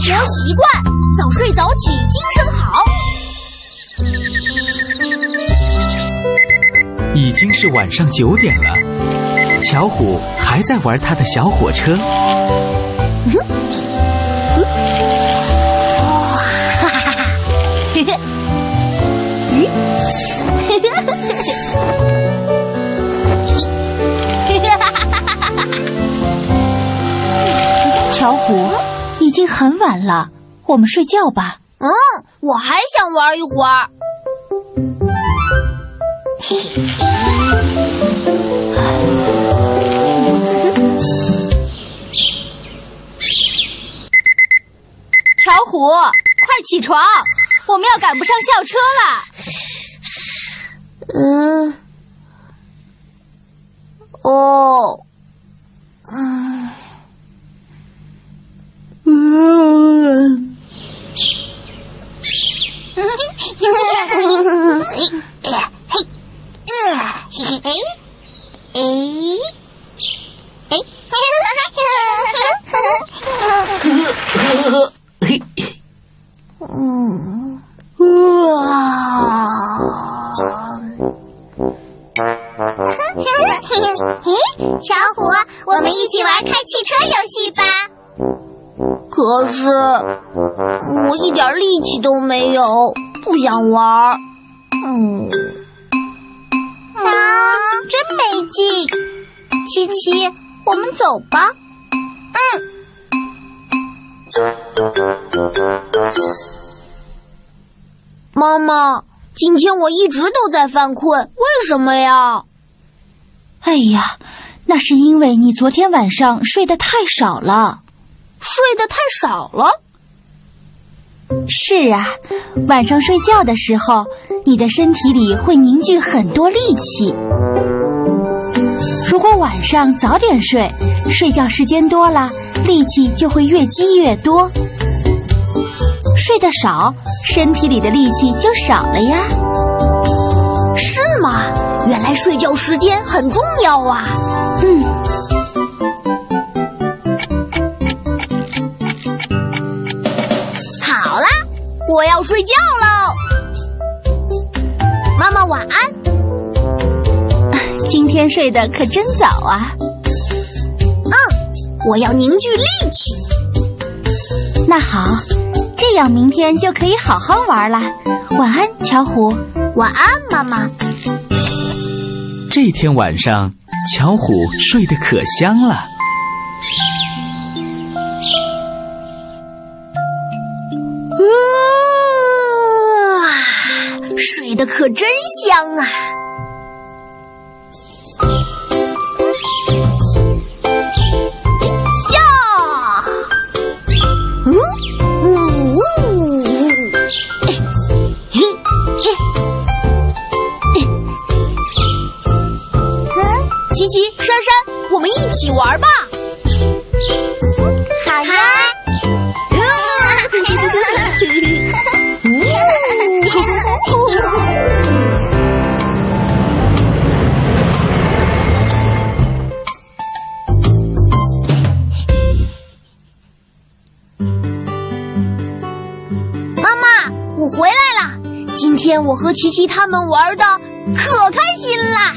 活习惯，早睡早起，精神好。已经是晚上9点了，巧虎还在玩他的小火车。巧虎，已经很晚了，我们睡觉吧。我还想玩一会儿。巧虎，快起床，我们要赶不上校车了。巧虎，我们一起玩开汽车游戏吧。可是我一点力气都没有，不想玩。真没劲。七七，我们走吧。妈妈，今天我一直都在犯困，为什么呀？哎呀，那是因为你昨天晚上睡得太少了。睡得太少了？是啊，晚上睡觉的时候，你的身体里会凝聚很多力气。如果晚上早点睡，睡觉时间多了，力气就会越积越多。睡得少，身体里的力气就少了呀。是吗？原来睡觉时间很重要啊。好啦，我要睡觉喽。妈妈晚安。今天睡得可真早啊。我要凝聚力气。那好，这样明天就可以好好玩啦。晚安，巧虎。晚安，妈妈。这天晚上，巧虎睡得可香了。睡得可真香啊！琪琪、珊珊，我们一起玩吧。好呀。妈妈，我回来啦！今天我和琪琪他们玩的可开心啦。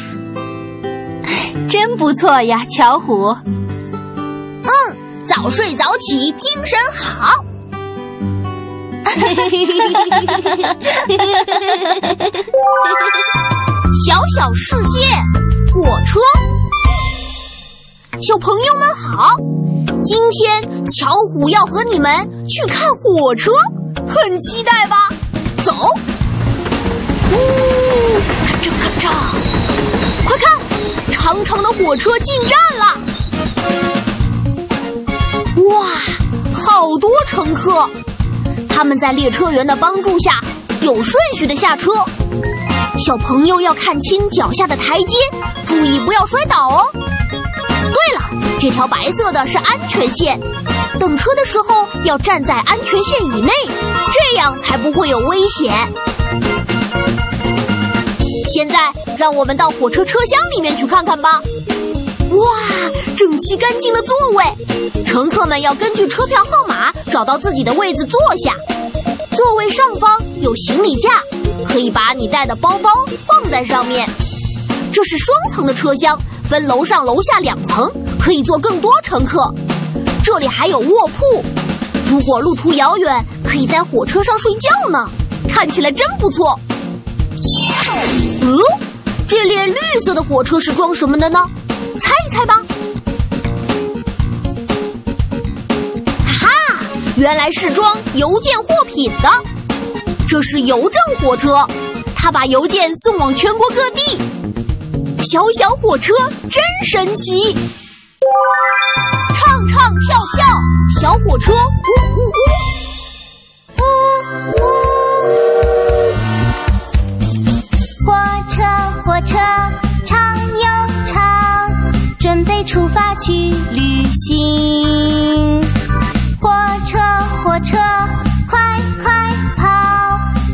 真不错呀，巧虎。早睡早起，精神好。小小世界，火车。小朋友们好，今天巧虎要和你们去看火车，很期待吧？走！咔嚓咔嚓，快看！长长的火车进站了！哇，好多乘客！他们在列车员的帮助下，有顺序的下车。小朋友要看清脚下的台阶，注意不要摔倒哦。对了，这条白色的是安全线，等车的时候要站在安全线以内，这样才不会有危险。现在让我们到火车车厢里面去看看吧。哇，整齐干净的座位，乘客们要根据车票号码找找到自己的位子坐下。座位上方有行李架，可以把你带的包包放在上面。这是双层的车厢，分楼上楼下2层，可以坐更多乘客。这里还有卧铺，如果路途遥远，可以在火车上睡觉呢，看起来真不错。这列绿色的火车是装什么的呢？猜一猜吧。哈哈，原来是装邮件货品的。这是邮政火车，它把邮件送往全国各地。小小火车真神奇，唱唱跳跳，小火车呜呜呜，呜呜。火车长又长，准备出发去旅行。火车快快跑，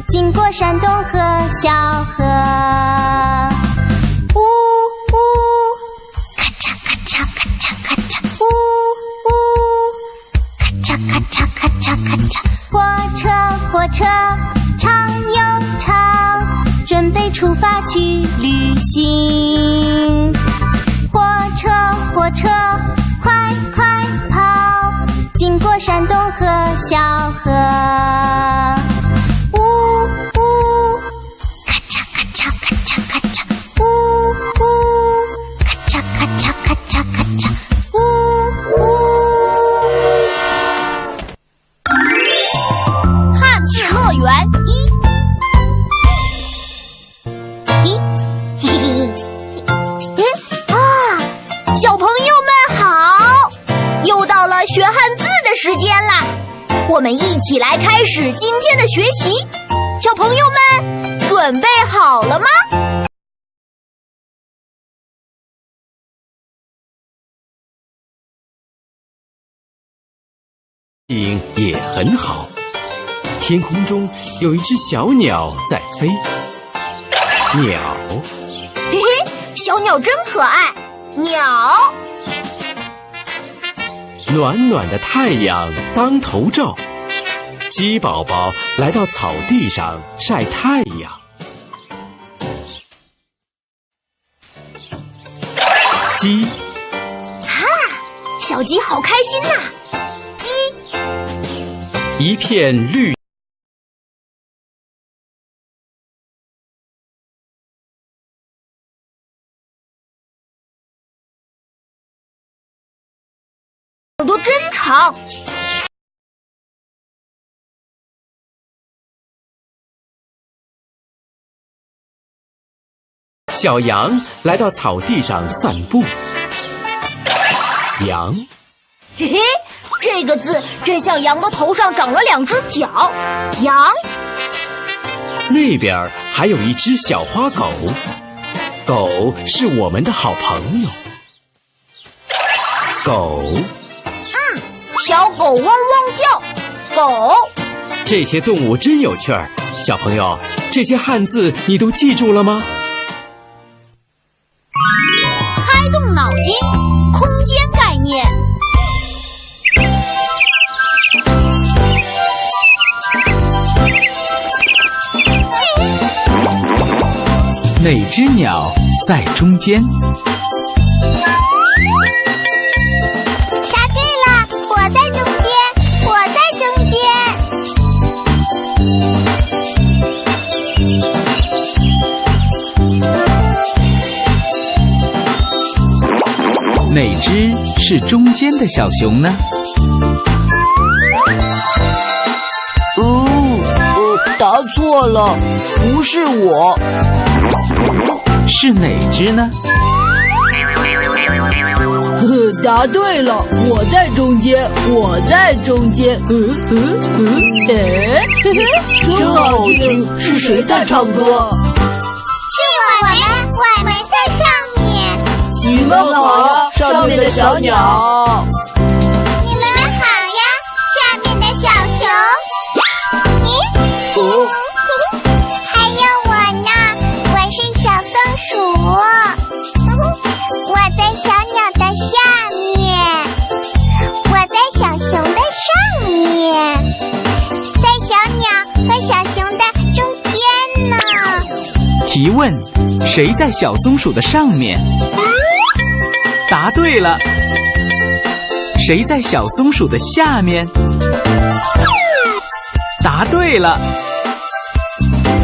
经过山东和小河。呜呜，咔嚓咔嚓咔嚓咔嚓，呜呜，咔嚓咔嚓咔嚓咔嚓。火车长又长，准备出发去旅行。火车快快跑，经过山东和小河。呜呜，咔嚓咔嚓咔嚓咔嚓，呜呜，咔嚓咔嚓咔嚓咔嚓，呜呜。汉字乐园小朋友们好，又到了学汉字的时间啦！我们一起来开始今天的学习。小朋友们准备好了吗？景也很好，天空中有一只小鸟在飞。鸟，嘿嘿，小鸟真可爱。鸟，暖暖的太阳当头照，鸡宝宝来到草地上晒太阳。鸡，哈，小鸡好开心呐！鸡，一片绿。耳朵真长。小羊来到草地上散步。羊，嘿嘿，这个字真像羊的头上长了2只角。羊，那边还有一只小花狗，狗是我们的好朋友。狗，小狗汪汪叫，狗。这些动物真有趣儿，小朋友，这些汉字你都记住了吗？开动脑筋，空间概念。哪只鸟在中间？答对了，我在中间，我在中间。哪只是中间的小熊呢？答错了，不是我。是哪只呢？答对了，我在中间，我在中间。真好听，是谁在唱歌？是我们在上面。你们好呀，上面的小鸟。你们好呀，下面的小熊。还有我呢，我是小松鼠。我在小鸟的下面，我在小熊的上面。提问：谁在小松鼠的上面？答对了。谁在小松鼠的下面？答对了。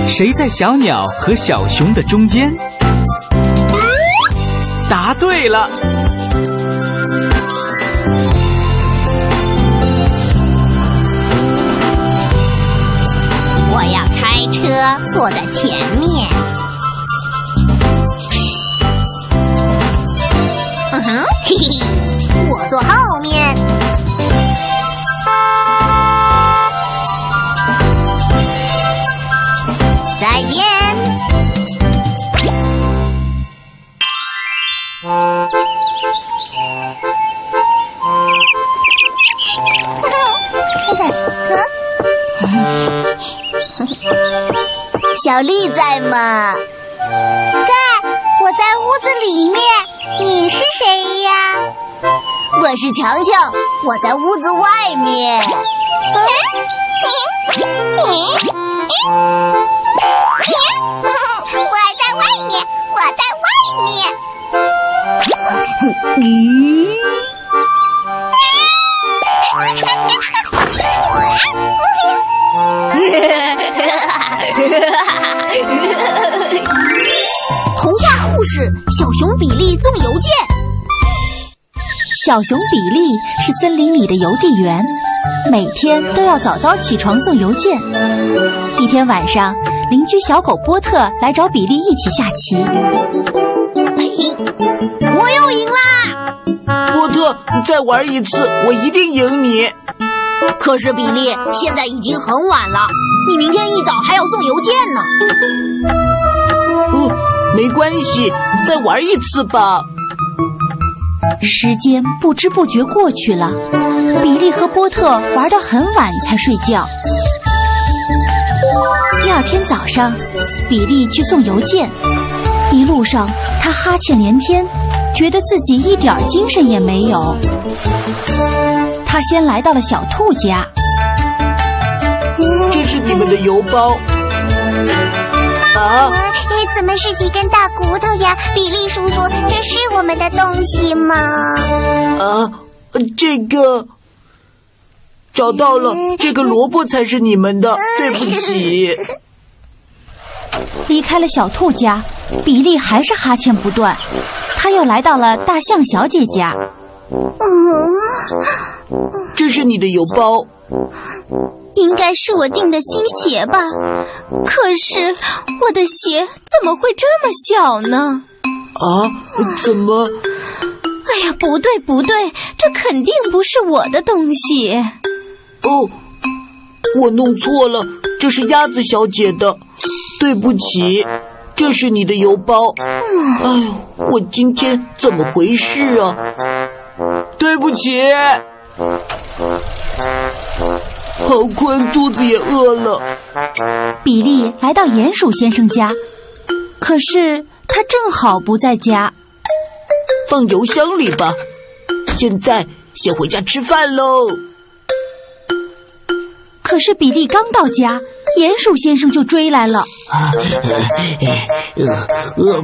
谁在小鸟和小熊的中间？答对了。我要开车坐在前面。嘿嘿嘿，我坐后面。再见。小丽在吗？在，我在屋子里面。你是谁呀？我是强强，我在屋子外面。我在外面，我在外面。童话故事：小熊比利送邮件。小熊比利是森林里的邮递员，每天都要早早起床送邮件。一天晚上，邻居小狗波特来找比利一起下棋。我又赢啦！波特，你再玩一次，我一定赢你。可是比利，现在已经很晚了，你明天一早还要送邮件呢。没关系，再玩一次吧。时间不知不觉过去了，比利和波特玩到很晚才睡觉。第二天早上，比利去送邮件，一路上他哈欠连天，觉得自己一点精神也没有。他先来到了小兔家。这是你们的邮包。啊？怎么是几根大骨头呀？比利叔叔，这是我们的东西吗？这个找到了，这个萝卜才是你们的，对不起。离开了小兔家，比利还是哈欠不断，他又来到了大象小姐家。这是你的邮包。应该是我订的新鞋吧，可是我的鞋怎么会这么小呢？怎么？哎呀，不对，这肯定不是我的东西。我弄错了，这是鸭子小姐的，对不起，这是你的邮包。哎呦，我今天怎么回事啊？对不起。好困，肚子也饿了。比利来到鼹鼠先生家，可是他正好不在家。放邮箱里吧，现在先回家吃饭喽。可是比利刚到家，鼹鼠先生就追来了。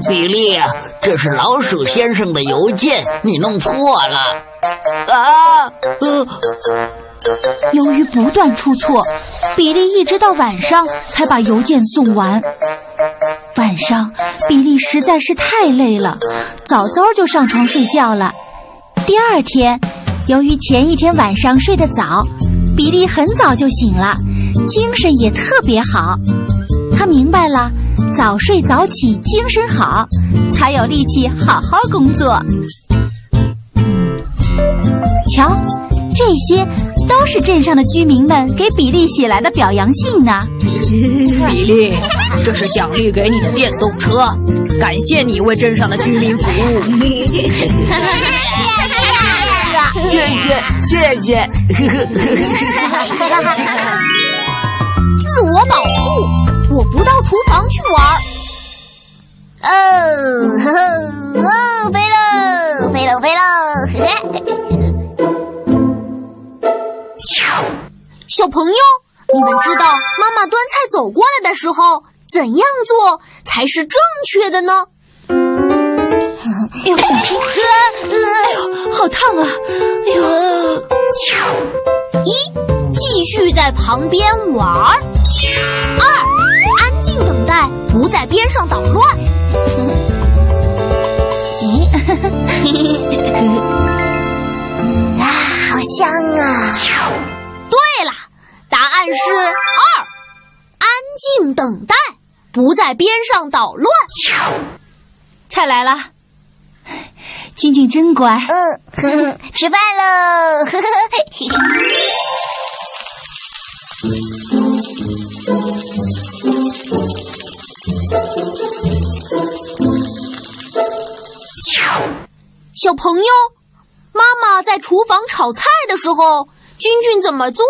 比利啊，这是老鼠先生的邮件，你弄错了。由于不断出错，比利一直到晚上才把邮件送完。晚上，比利实在是太累了，早早就上床睡觉了。第二天，由于前一天晚上睡得早，比利很早就醒了，精神也特别好。他明白了，早睡早起精神好，才有力气好好工作。瞧，这些都是镇上的居民们给比利写来的表扬信呢。比利，这是奖励给你的电动车，感谢你为镇上的居民服务。谢谢。自我保护，我不到厨房去玩。飞喽！小朋友，你们知道妈妈端菜走过来的时候怎样做才是正确的呢？哎呦，小心！哎呦，好烫啊！哎呦，一，继续在旁边玩儿；二，安静等待，不在边上捣乱。好香啊！对了，答案是二，安静等待，不在边上捣乱。菜来了，君君真乖。吃饭喽！小朋友，妈妈在厨房炒菜的时候，君君怎么做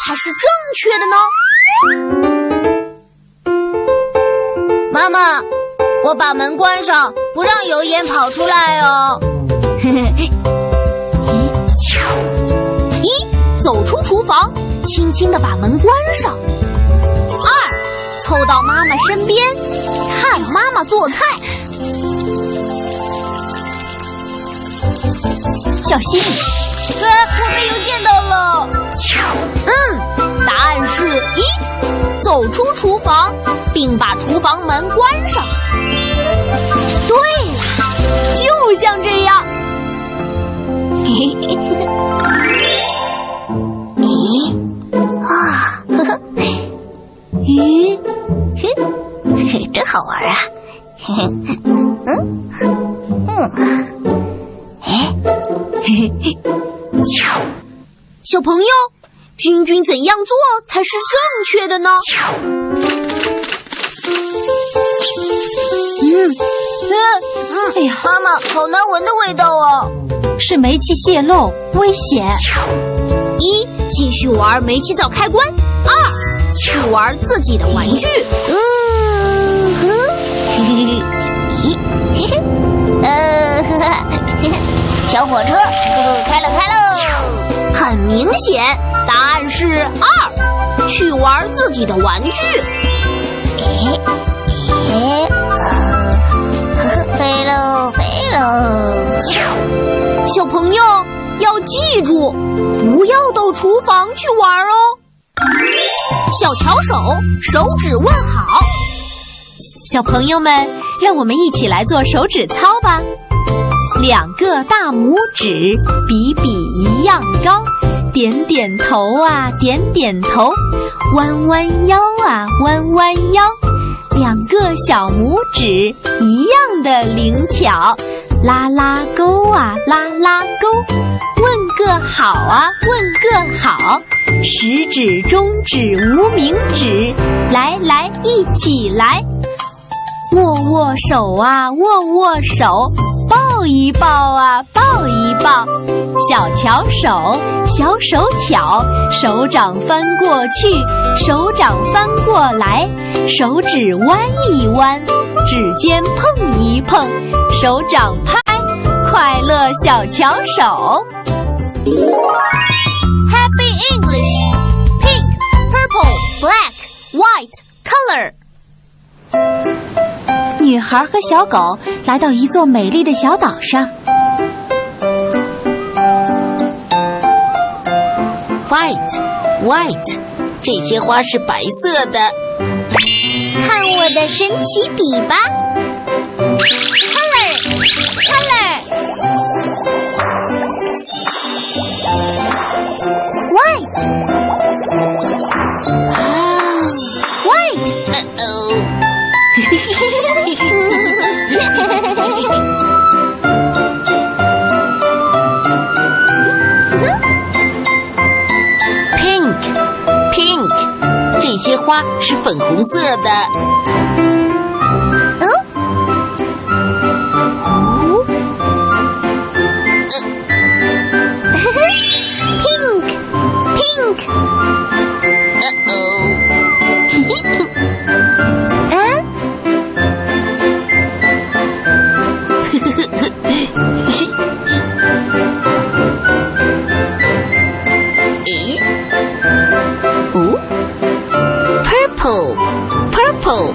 才是正确的呢？妈妈，我把门关上，不让油烟跑出来哦。一，走出厨房，轻轻地把门关上；二，凑到妈妈身边，看妈妈做菜。小心！我们又见到了。答案是一，走出厨房，并把厨房门关上。对了，就像这样。真好玩啊！小朋友，君君怎样做才是正确的呢？哎呀，妈妈，好难闻的味道啊！是煤气泄漏，危险。一，继续玩煤气灶开关；二，去玩自己的玩具。小火车，开喽！很明显，答案是二，去玩自己的玩具。飞喽！小朋友要记住，不要到厨房去玩哦。小巧手，手指问好。小朋友们，让我们一起来做手指操吧。两个大拇指比比一样高，点点头啊，点点头，弯弯腰啊，弯弯腰。两个小拇指一样的灵巧，拉拉勾啊，拉拉勾。问个好啊，问个好。食指、中指、无名指，来来一起来。握握手啊，握握手。抱一抱啊，抱一抱，小巧手，小手巧，手掌翻过去，手掌翻过来，手指弯一弯，指尖碰一碰，手掌拍，快乐小巧手。Happy English, pink, purple, black, white, color。女孩和小狗来到一座美丽的小岛上。White， 这些花是白色的。看我的神奇笔吧 ！Color， Pink， 这些花是粉红色的。Purple，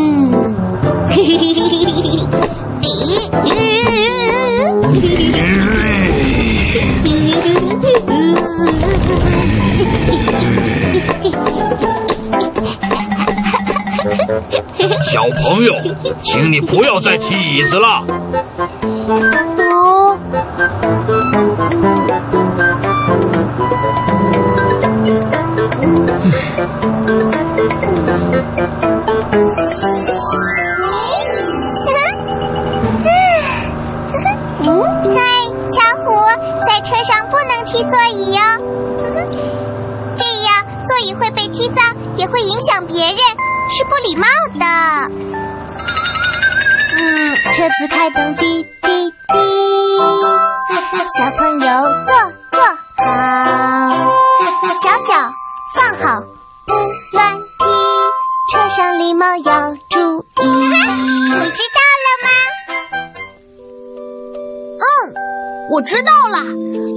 小朋友，请你不要再踢椅子了。巧虎，在车上不能踢座椅哟，这样座椅会被踢脏，也会影响别人，是不礼貌的。车子开动滴滴滴，小朋友坐好，小脚放好，不乱踢，车上礼貌要注意。你知道了吗？我知道了，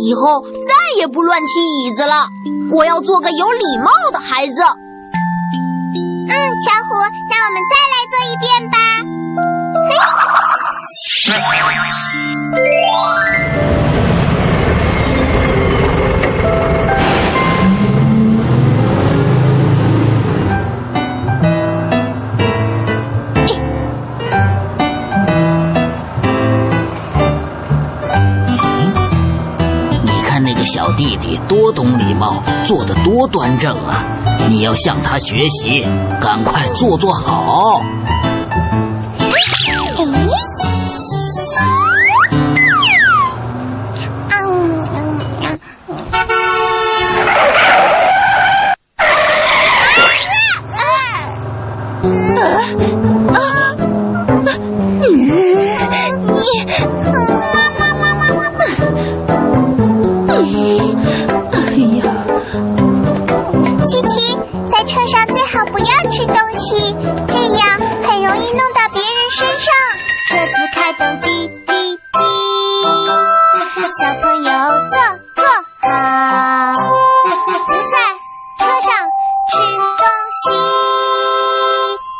以后再也不乱踢椅子了。我要做个有礼貌的孩子。巧虎，那我们再来做一遍吧。你看那个小弟弟多懂礼貌，做得多端正啊！你要向他学习，赶快坐好。琪琪，在车上最好不要吃东西，这样很容易弄到别人身上。车子开动滴滴滴，小朋友坐好，不在车上吃东西，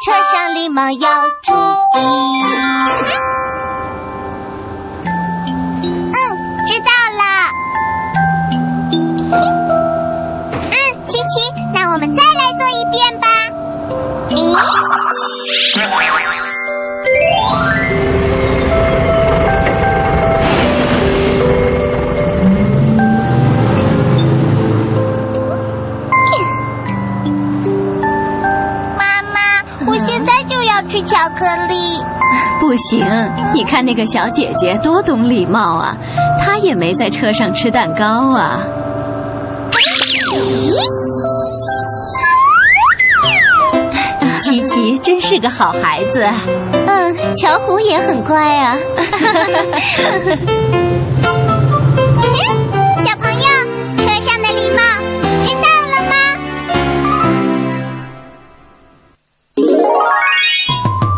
车上礼貌要注意。知道了。琪琪，那我们再来做一遍吧。妈妈，我现在就要吃巧克力。不行，你看那个小姐姐多懂礼貌啊，她也没在车上吃蛋糕啊。琪琪真是个好孩子。巧虎也很乖啊。小朋友，车上的礼貌知道了吗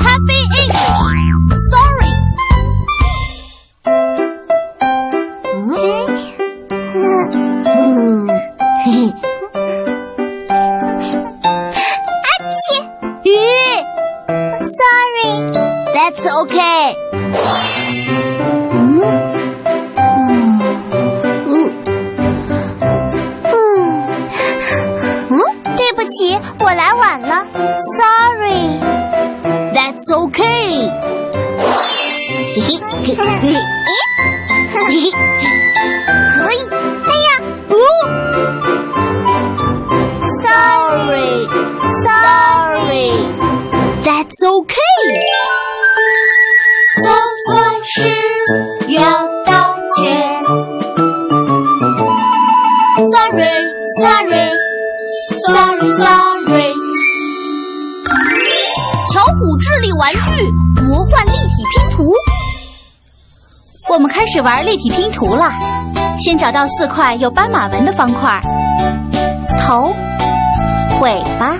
？Happy English Story。That's okay. 对不起，我来晚了。Sorry. That's okay. 可以，哎呀！Sorry. That's okay. 做错事要道歉。Sorry. 巧虎智力玩具魔幻立体拼图。我们开始玩立体拼图了。先找到4块有斑马纹的方块：头、尾巴、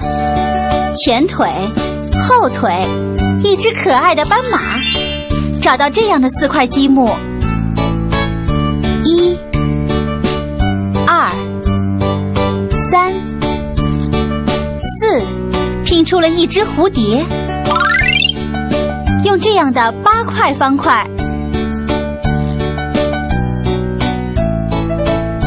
前腿、后腿，一只可爱的斑马。找到这样的4块积木，1、2、3、4，拼出了一只蝴蝶。用这样的8块方块，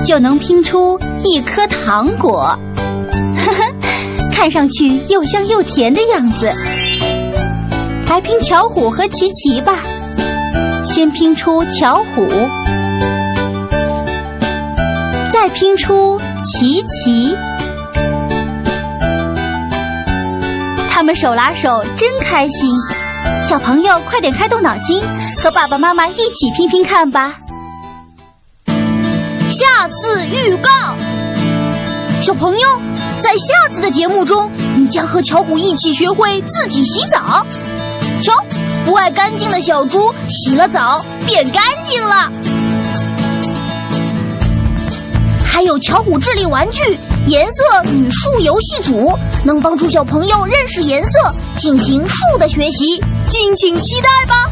就能拼出一颗糖果，呵呵，看上去又香又甜的样子。来拼巧虎和琪琪吧，先拼出巧虎，再拼出琪琪。他们手拉手真开心，小朋友快点开动脑筋，和爸爸妈妈一起拼拼看吧。下次预告，小朋友，在下次的节目中，你将和巧虎一起学会自己洗澡。瞧，不爱干净的小猪洗了澡变干净了。还有巧虎智力玩具颜色语数游戏组，能帮助小朋友认识颜色，进行数的学习，敬请期待吧。